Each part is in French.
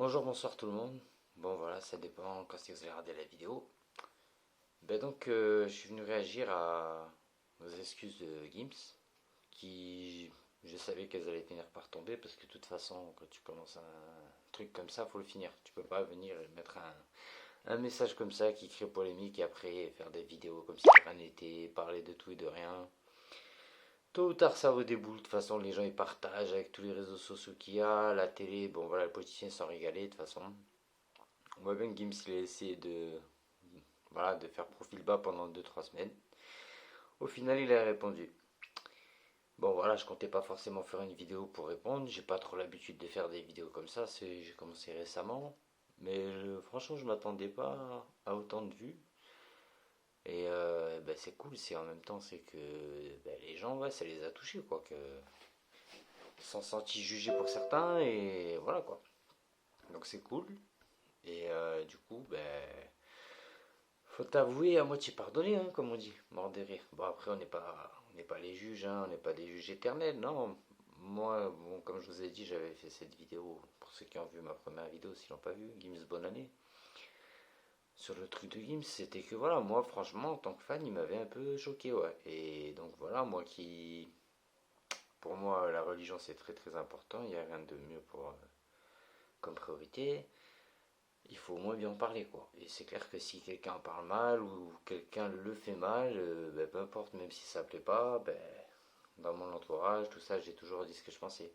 Bonjour, bonsoir tout le monde. Bon voilà, ça dépend quand c'est que vous allez regarder la vidéo. Je suis venu réagir aux excuses de Gims, qui je savais qu'elles allaient finir par tomber parce que de toute façon, quand tu commences un truc comme ça, faut le finir. Tu peux pas venir et mettre un message comme ça qui crée polémique et après faire des vidéos comme si rien n'était, parler de tout et de rien. Tôt ou tard, ça redéboule. De toute façon, les gens ils partagent avec tous les réseaux sociaux qu'il y a, la télé. Bon voilà, les politiciens s'en régaler de toute façon. On voit bien que Gims il a essayé de faire profil bas pendant 2 3 semaines. Au final, il a répondu. Bon voilà, je comptais pas forcément faire une vidéo pour répondre. J'ai pas trop l'habitude de faire des vidéos comme ça. J'ai commencé récemment. Mais franchement, je m'attendais pas à autant de vues. Et c'est cool. C'est en même temps, c'est que les gens, ouais, ça les a touchés quoi. Que ils se sont sentis jugés pour certains et voilà quoi. Donc c'est cool. Et du coup, faut t'avouer à moitié pardonné, hein, comme on dit, mort de rire. Bon, après, on n'est pas les juges, hein, on n'est pas des juges éternels, non. Moi, bon, comme je vous ai dit, j'avais fait cette vidéo, pour ceux qui ont vu ma première vidéo, s'ils l'ont pas vu, Gims Bonne Année. Sur le truc de Gims, c'était que voilà, moi, franchement, en tant que fan, il m'avait un peu choqué, ouais. Et donc voilà, pour moi, la religion, c'est très très important, il n'y a rien de mieux comme priorité. Il faut au moins bien en parler quoi. Et c'est clair que si quelqu'un en parle mal ou quelqu'un le fait mal, peu importe, même si ça plaît pas, dans mon entourage, tout ça, j'ai toujours dit ce que je pensais.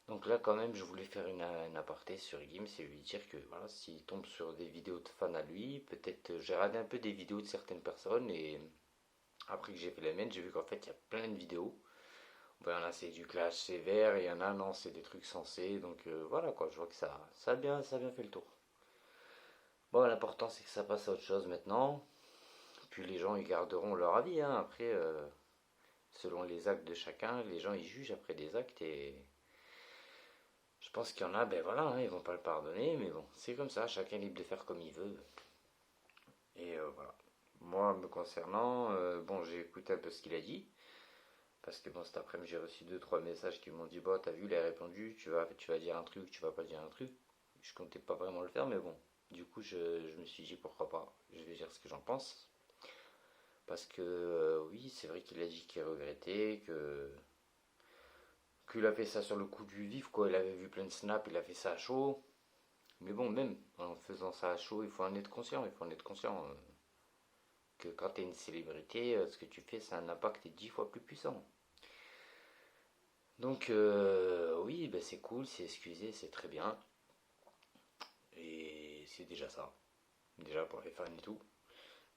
Donc là quand même je voulais faire une aparté sur Gims et lui dire que voilà, s'il tombe sur des vidéos de fans à lui, peut-être j'ai regardé un peu des vidéos de certaines personnes et après que j'ai fait la mienne, j'ai vu qu'en fait il y a plein de vidéos. Il y en a c'est du clash sévère, et il y en a non c'est des trucs sensés, donc voilà quoi, je vois que ça a bien fait le tour. Bon, l'important c'est que ça passe à autre chose maintenant. Puis les gens ils garderont leur avis. Hein. Après, selon les actes de chacun, les gens ils jugent après des actes et je pense qu'il y en a, ben voilà, hein, ils vont pas le pardonner, mais bon, c'est comme ça, chacun est libre de faire comme il veut. Et voilà. Moi, me concernant, bon, j'ai écouté un peu ce qu'il a dit. Parce que bon, cet après-midi, j'ai reçu deux trois messages qui m'ont dit, bon, t'as vu, il a répondu, tu vas dire un truc, tu vas pas dire un truc. Je comptais pas vraiment le faire, mais bon. Du coup, je me suis dit, pourquoi pas, je vais dire ce que j'en pense. Parce que oui, c'est vrai qu'il a dit qu'il regrettait, qu'il a fait ça sur le coup du vif, quoi. Il avait vu plein de snaps, il a fait ça à chaud. Mais bon, même en faisant ça à chaud, il faut en être conscient. Il faut en être conscient que quand tu es une célébrité, ce que tu fais, ça a un impact 10 fois plus puissant. Donc oui, c'est cool, c'est excusé, c'est très bien. Et c'est déjà ça. Déjà pour les fans et tout.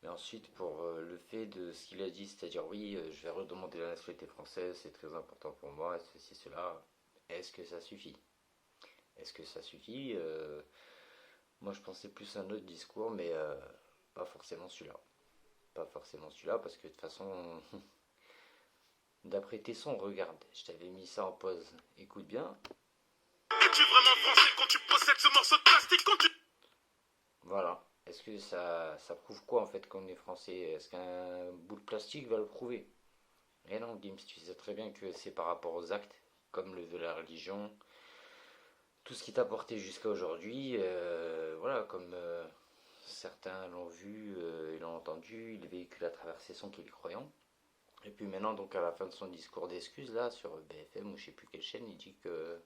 Mais ensuite, pour le fait de ce qu'il a dit, c'est-à-dire oui, je vais redemander la nationalité française, c'est très important pour moi, ceci, cela, est-ce que ça suffit? Est-ce que ça suffit? Moi, je pensais plus à un autre discours, mais pas forcément celui-là. Pas forcément celui-là, parce que de toute façon, d'après tes sons, regarde, je t'avais mis ça en pause. Écoute bien. Es-tu vraiment français quand tu possèdes ce morceau de plastique quand tu... Voilà. Est-ce que ça prouve quoi en fait qu'on est français? Est-ce qu'un bout de plastique va le prouver? Et non, Gims, tu sais très bien que c'est par rapport aux actes, comme le de la religion, tout ce qui t'a porté jusqu'à aujourd'hui, voilà, comme certains l'ont vu et l'ont entendu, il véhicule à travers ses sons qu'il est croyant. Et puis maintenant, donc à la fin de son discours d'excuses, là, sur BFM ou je sais plus quelle chaîne, il dit que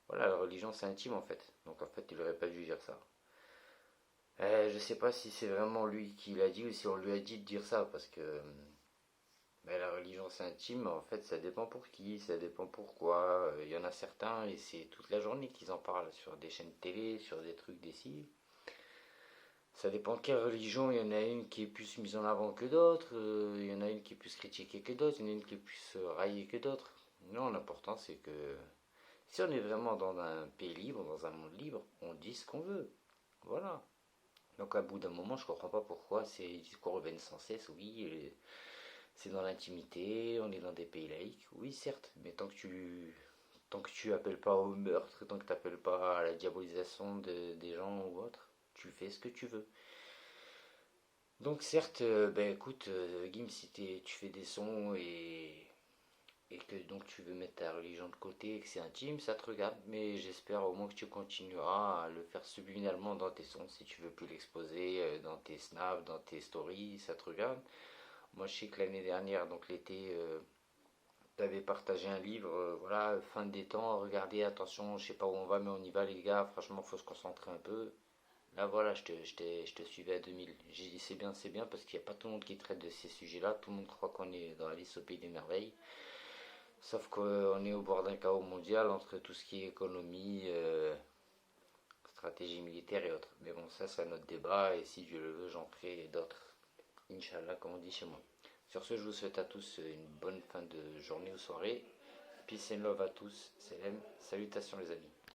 voilà, la religion c'est intime en fait. Donc en fait, il aurait pas dû dire ça. Je sais pas si c'est vraiment lui qui l'a dit ou si on lui a dit de dire ça, parce que la religion c'est intime, en fait ça dépend pour qui, ça dépend pourquoi. Il y en a certains et c'est toute la journée qu'ils en parlent sur des chaînes télé, sur des trucs d'ici. Ça dépend de quelle religion, il y en a une qui est plus mise en avant que d'autres, il y en a une qui est plus critiquée que d'autres, il y en a une qui est plus raillée que d'autres. Non, l'important c'est que si on est vraiment dans un pays libre, dans un monde libre, on dit ce qu'on veut. Voilà. Donc à bout d'un moment, je comprends pas pourquoi ces discours reviennent sans cesse. Oui, c'est dans l'intimité, on est dans des pays laïcs. Oui, certes, mais tant que tu appelles pas au meurtre, tant que tu n'appelles pas à la diabolisation des gens ou autre, tu fais ce que tu veux. Donc certes, écoute, Gim, si tu fais des sons et que donc tu veux mettre ta religion de côté et que c'est intime, ça te regarde. Mais j'espère au moins que tu continueras à le faire subliminalement dans tes sons si tu veux plus l'exposer dans tes snaps, dans tes stories, ça te regarde. Moi je sais que l'année dernière, donc l'été, tu avais partagé un livre, voilà, fin des temps, regardez, attention, je sais pas où on va, mais on y va les gars, franchement faut se concentrer un peu. Là voilà, je te suivais à 2000. J'ai dit c'est bien, parce qu'il n'y a pas tout le monde qui traite de ces sujets-là, tout le monde croit qu'on est dans Alice au pays des merveilles. Sauf qu'on est au bord d'un chaos mondial entre tout ce qui est économie, stratégie militaire et autres. Mais bon, ça c'est un autre débat, et si Dieu le veut, j'en ferai d'autres. Inch'Allah, comme on dit chez moi. Sur ce, je vous souhaite à tous une bonne fin de journée ou soirée. Peace and love à tous. Salam. Salutations les amis.